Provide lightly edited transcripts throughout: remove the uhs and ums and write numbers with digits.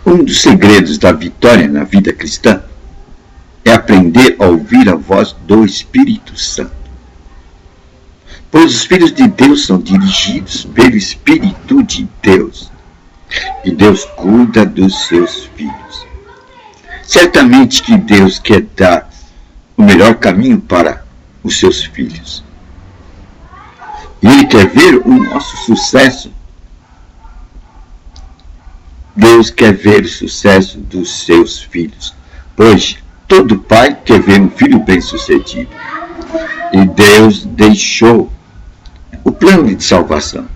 Um dos segredos da vitória na vida cristã é aprender a ouvir a voz do Espírito Santo. Pois os filhos de Deus são dirigidos pelo Espírito de Deus. E Deus cuida dos seus filhos. Certamente que Deus quer dar o melhor caminho para os seus filhos. E Ele quer ver o nosso sucesso. Deus quer ver o sucesso dos seus filhos. Pois todo pai quer ver um filho bem-sucedido. E Deus deixou o plano de salvação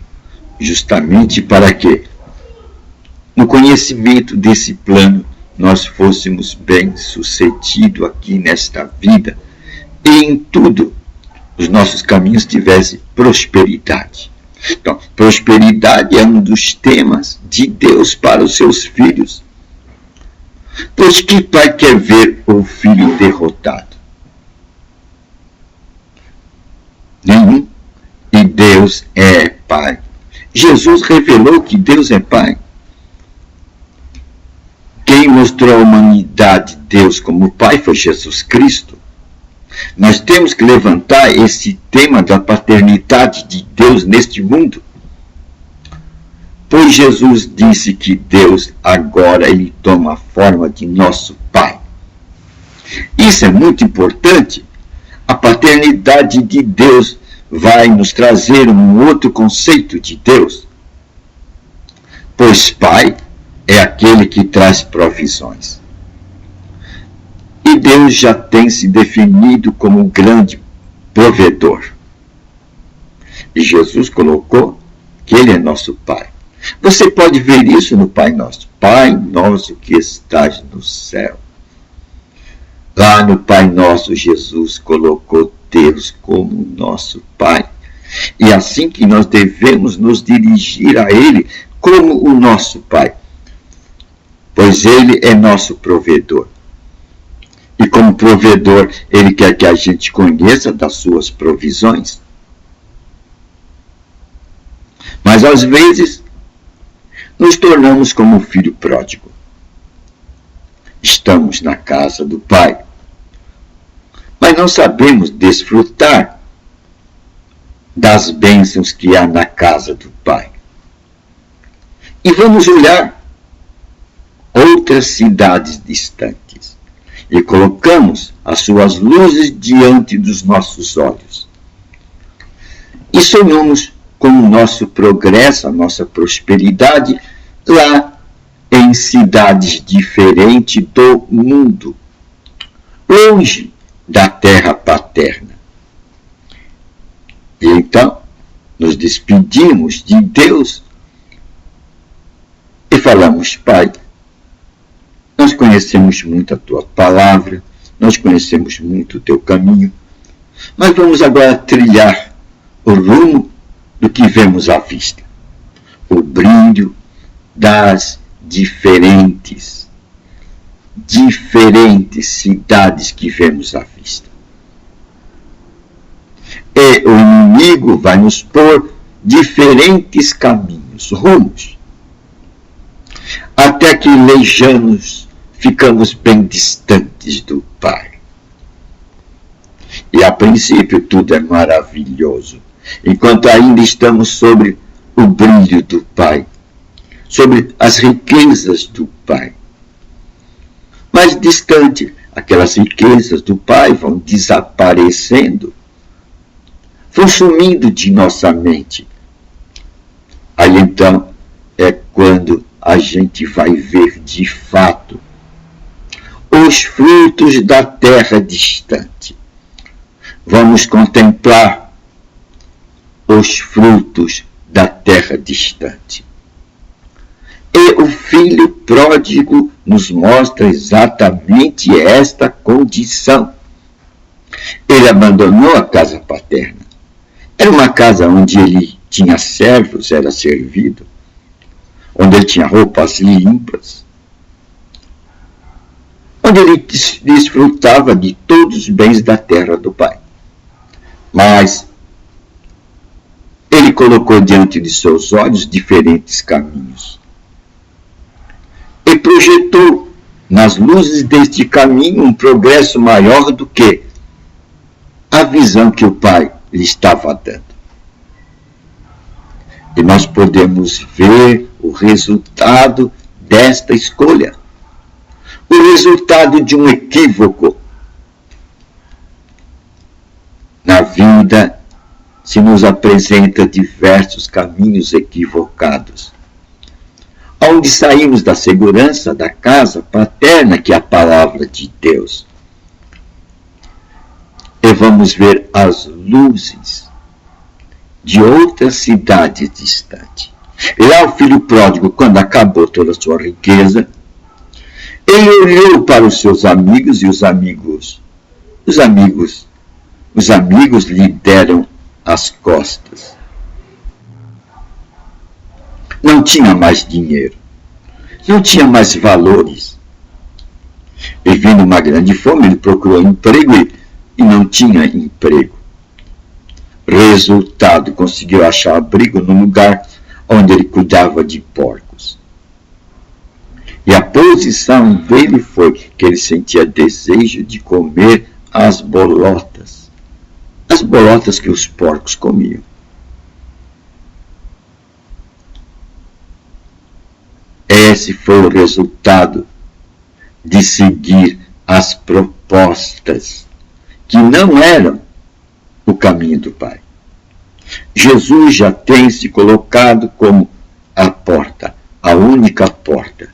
justamente para que, no conhecimento desse plano, nós fôssemos bem-sucedidos aqui nesta vida e em tudo os nossos caminhos tivessem prosperidade. Então, prosperidade é um dos temas de Deus para os seus filhos. Pois que pai quer ver o filho derrotado? Nenhum. E Deus é Pai. Jesus revelou que Deus é Pai. Quem mostrou à humanidade Deus como Pai foi Jesus Cristo. Nós temos que levantar esse tema da paternidade de Deus neste mundo. Pois Jesus disse que Deus agora Ele toma a forma de nosso Pai. Isso é muito importante. A paternidade de Deus vai nos trazer um outro conceito de Deus. Pois Pai é aquele que traz provisões. E Deus já tem se definido como um grande provedor. E Jesus colocou que Ele é nosso Pai. Você pode ver isso no Pai Nosso. Pai Nosso que estás no céu. Lá no Pai Nosso, Jesus colocou Deus como nosso Pai. E assim que nós devemos nos dirigir a Ele como o nosso Pai. Pois Ele é nosso provedor. E como provedor, Ele quer que a gente conheça das suas provisões. Mas às vezes, nos tornamos como um filho pródigo. Estamos na casa do Pai, mas não sabemos desfrutar das bênçãos que há na casa do Pai. E vamos olhar outras cidades distantes e colocamos as suas luzes diante dos nossos olhos. E sonhamos com o nosso progresso, a nossa prosperidade lá em cidades diferentes do mundo, longe da terra paterna. E então, nos despedimos de Deus e falamos: Pai, nós conhecemos muito a Tua palavra, nós conhecemos muito o Teu caminho, mas vamos agora trilhar o rumo do que vemos à vista, o brilho das diferentes cidades que vemos à vista. E o inimigo vai nos pôr diferentes caminhos, rumos, até que lejamos, ficamos bem distantes do Pai. E a princípio tudo é maravilhoso, enquanto ainda estamos sobre o brilho do Pai, sobre as riquezas do Pai. Mais distante, aquelas riquezas do Pai vão desaparecendo, vão sumindo de nossa mente. Aí então é quando a gente vai ver de fato os frutos da terra distante. Vamos contemplar os frutos da terra distante. E o filho pródigo nos mostra exatamente esta condição. Ele abandonou a casa paterna. Era uma casa onde ele tinha servos, era servido, onde ele tinha roupas limpas, onde ele desfrutava de todos os bens da terra do Pai. Mas ele colocou diante de seus olhos diferentes caminhos. E projetou nas luzes deste caminho um progresso maior do que a visão que o Pai lhe estava dando. E nós podemos ver o resultado desta escolha. O resultado de um equívoco. Na vida se nos apresenta diversos caminhos equivocados, onde saímos da segurança da casa paterna, que é a palavra de Deus, e vamos ver as luzes de outra cidade distante. E lá o filho pródigo, quando acabou toda a sua riqueza, ele olhou para os seus amigos, e os amigos lhe deram as costas. Não tinha mais dinheiro, não tinha mais valores. E vindo uma grande fome, ele procurou emprego e não tinha emprego. Resultado, conseguiu achar abrigo no lugar onde ele cuidava de porcos. E a posição dele foi que ele sentia desejo de comer as bolotas que os porcos comiam. Esse foi o resultado de seguir as propostas que não eram o caminho do Pai. Jesus já tem se colocado como a porta, a única porta,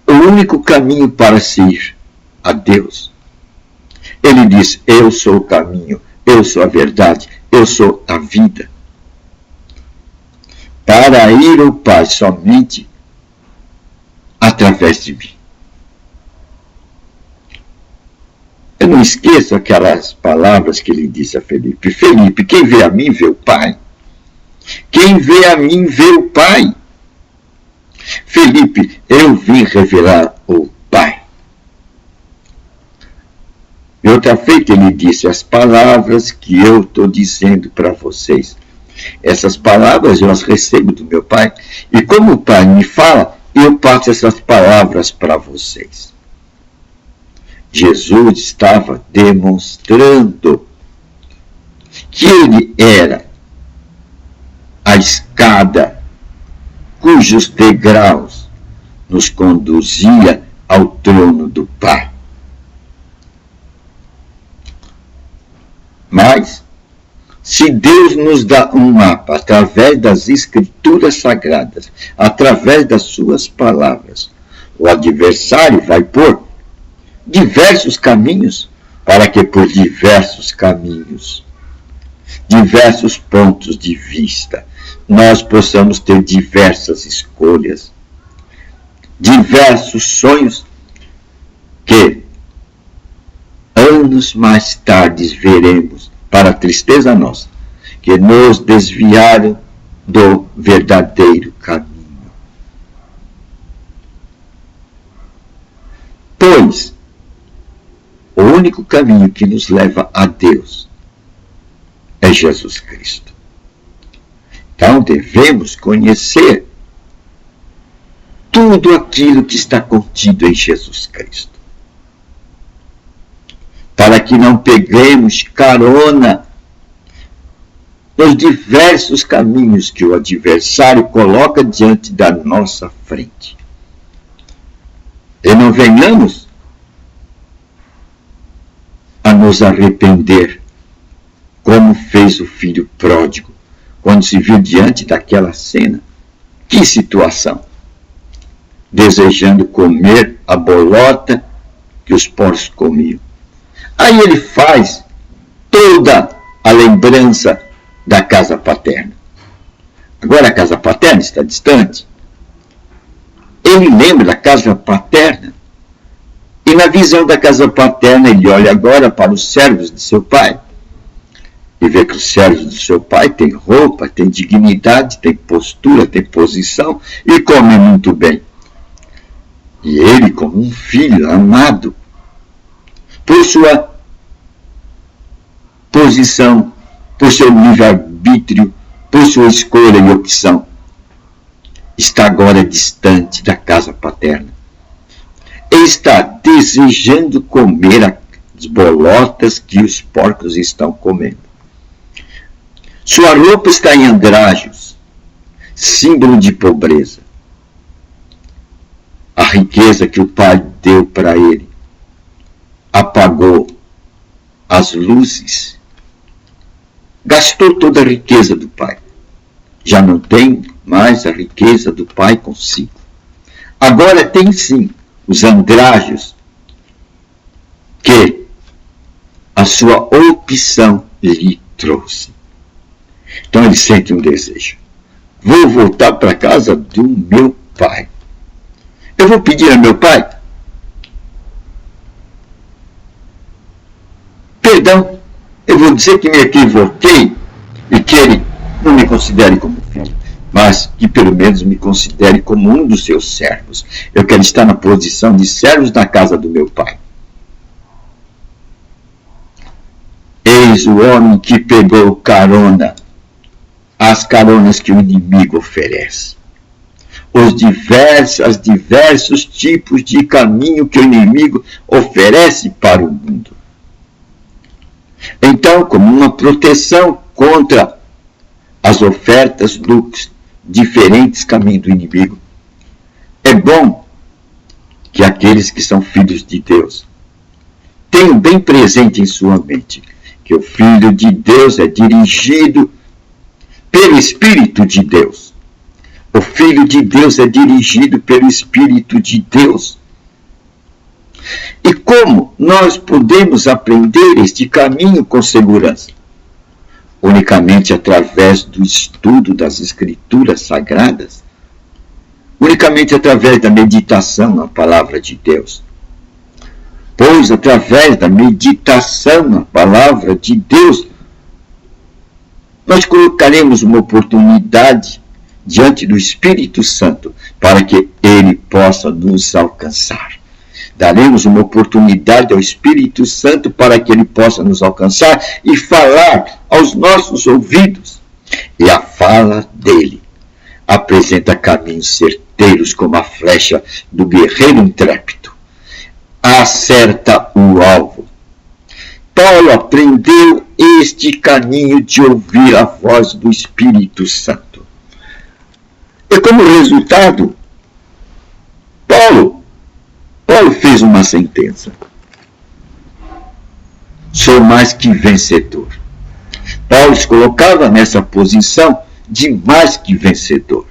o único caminho para se ir a Deus. Ele diz: eu sou o caminho, eu sou a verdade, eu sou a vida. Para ir ao Pai somente através de mim. Eu não esqueço aquelas palavras que ele disse a Felipe: Felipe, quem vê a mim vê o Pai. Quem vê a mim vê o Pai. Felipe, eu vim revelar o Pai. E outra feita ele disse: as palavras que eu estou dizendo para vocês, essas palavras eu as recebo do meu Pai, e como o Pai me fala, eu passo essas palavras para vocês. Jesus estava demonstrando que ele era a escada cujos degraus nos conduzia ao trono do Pai. Mas, se Deus nos dá um mapa através das Escrituras Sagradas, através das suas palavras, o adversário vai pôr diversos caminhos para que por diversos caminhos, diversos pontos de vista, nós possamos ter diversas escolhas, diversos sonhos que anos mais tarde veremos, para a tristeza nossa, que nos desviaram do verdadeiro caminho. Pois o único caminho que nos leva a Deus é Jesus Cristo. Então devemos conhecer tudo aquilo que está contido em Jesus Cristo, para que não peguemos carona nos diversos caminhos que o adversário coloca diante da nossa frente. E não venhamos a nos arrepender, como fez o filho pródigo, quando se viu diante daquela cena. Que situação! Desejando comer a bolota que os porcos comiam. Aí ele faz toda a lembrança da casa paterna. Agora a casa paterna está distante. Ele lembra da casa paterna. E na visão da casa paterna, ele olha agora para os servos de seu pai. E vê que os servos do seu pai têm roupa, têm dignidade, têm postura, têm posição e comem muito bem. E ele, como um filho amado, por sua posição, por seu livre-arbítrio, por sua escolha e opção, está agora distante da casa paterna. está desejando comer as bolotas que os porcos estão comendo. Sua roupa está em andrajos, símbolo de pobreza. A riqueza que o pai deu para ele apagou as luzes, gastou toda a riqueza do pai. Já não tem mais a riqueza do pai consigo. Agora tem sim os andrajos que a sua opção lhe trouxe. Então ele sente um desejo. Vou voltar para a casa do meu pai. Eu vou pedir a meu pai perdão. Eu vou dizer que me equivoquei e que ele não me considere como filho, mas que pelo menos me considere como um dos seus servos. Eu quero estar na posição de servos na casa do meu pai. Eis o homem que pegou carona, as caronas que o inimigo oferece. Os diversos tipos de caminho que o inimigo oferece para o mundo. Então, como uma proteção contra as ofertas dos diferentes caminhos do inimigo, é bom que aqueles que são filhos de Deus tenham bem presente em sua mente que o Filho de Deus é dirigido pelo Espírito de Deus. O Filho de Deus é dirigido pelo Espírito de Deus. E como nós podemos aprender este caminho com segurança? Unicamente através do estudo das Escrituras Sagradas, unicamente através da meditação na Palavra de Deus. Pois através da meditação na Palavra de Deus, nós colocaremos uma oportunidade diante do Espírito Santo para que ele possa nos alcançar. Daremos uma oportunidade ao Espírito Santo para que ele possa nos alcançar e falar aos nossos ouvidos. E a fala dele apresenta caminhos certeiros como a flecha do guerreiro intrépido. Acerta o alvo. Paulo aprendeu este caminho de ouvir a voz do Espírito Santo. E como resultado, Paulo fez uma sentença. Sou mais que vencedor. Paulo se colocava nessa posição de mais que vencedor.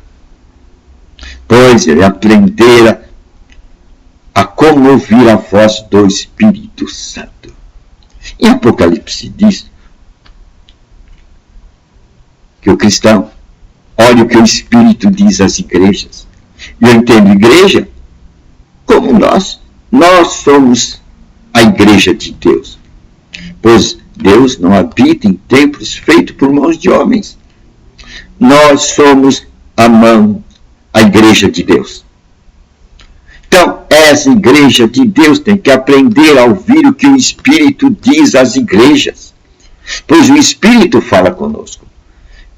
Pois ele aprendera a como ouvir a voz do Espírito Santo. Em Apocalipse diz que o cristão olha o que o Espírito diz às igrejas. E eu entendo igreja como nós. Nós somos a igreja de Deus. Pois Deus não habita em templos feitos por mãos de homens. Nós somos a igreja de Deus. Então, essa igreja de Deus tem que aprender a ouvir o que o Espírito diz às igrejas. Pois o Espírito fala conosco.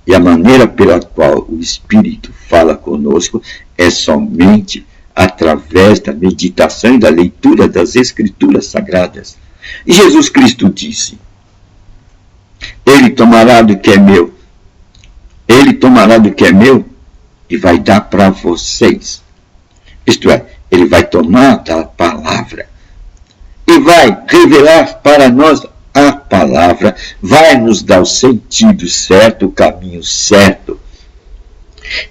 E a maneira pela qual o Espírito fala conosco é somente através da meditação e da leitura das Escrituras Sagradas. E Jesus Cristo disse: Ele tomará do que é meu. Ele tomará do que é meu e vai dar para vocês. Isto é, ele vai tomar da palavra e vai revelar para nós a palavra, vai nos dar o sentido certo, o caminho certo.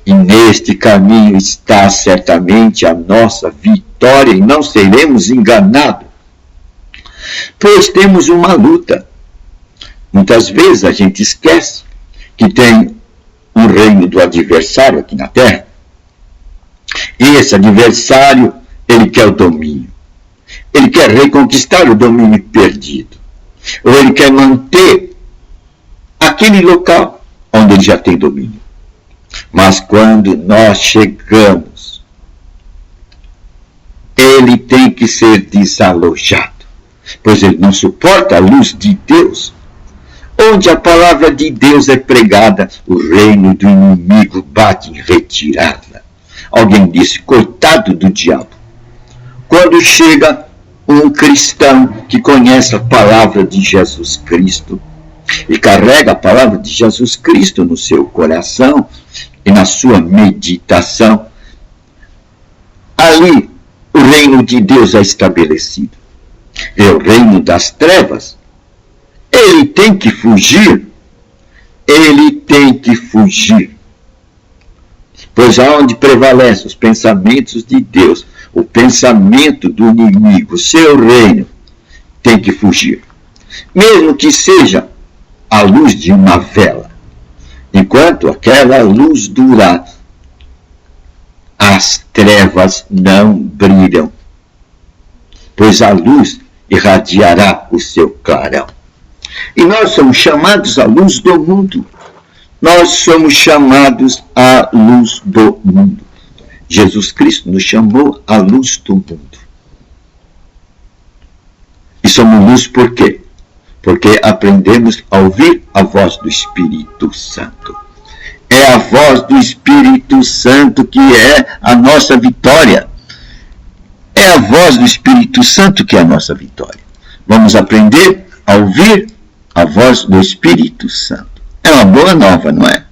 E neste caminho está certamente a nossa vitória e não seremos enganados. Pois temos uma luta. Muitas vezes a gente esquece que tem um reino do adversário aqui na terra. E esse adversário, ele quer o domínio. Ele quer reconquistar o domínio perdido. Ou ele quer manter aquele local onde ele já tem domínio. Mas quando nós chegamos, ele tem que ser desalojado, pois ele não suporta a luz de Deus. Onde a palavra de Deus é pregada, o reino do inimigo bate em retirada. Alguém disse: coitado do diabo. quando chega um cristão que conhece a palavra de Jesus Cristo e carrega a palavra de Jesus Cristo no seu coração e na sua meditação, ali o reino de Deus é estabelecido. É o reino das trevas. Ele tem que fugir. Ele tem que fugir. Pois aonde prevalecem os pensamentos de Deus, o pensamento do inimigo, o seu reino, tem que fugir. Mesmo que seja a luz de uma vela. Enquanto aquela luz durar, as trevas não brilham, pois a luz irradiará o seu clarão. E nós somos chamados à luz do mundo. Nós somos chamados à luz do mundo. Jesus Cristo nos chamou à luz do mundo. E somos luz por quê? Porque aprendemos a ouvir a voz do Espírito Santo. É a voz do Espírito Santo que é a nossa vitória. É a voz do Espírito Santo que é a nossa vitória. Vamos aprender a ouvir a voz do Espírito Santo. É uma boa nova, não é?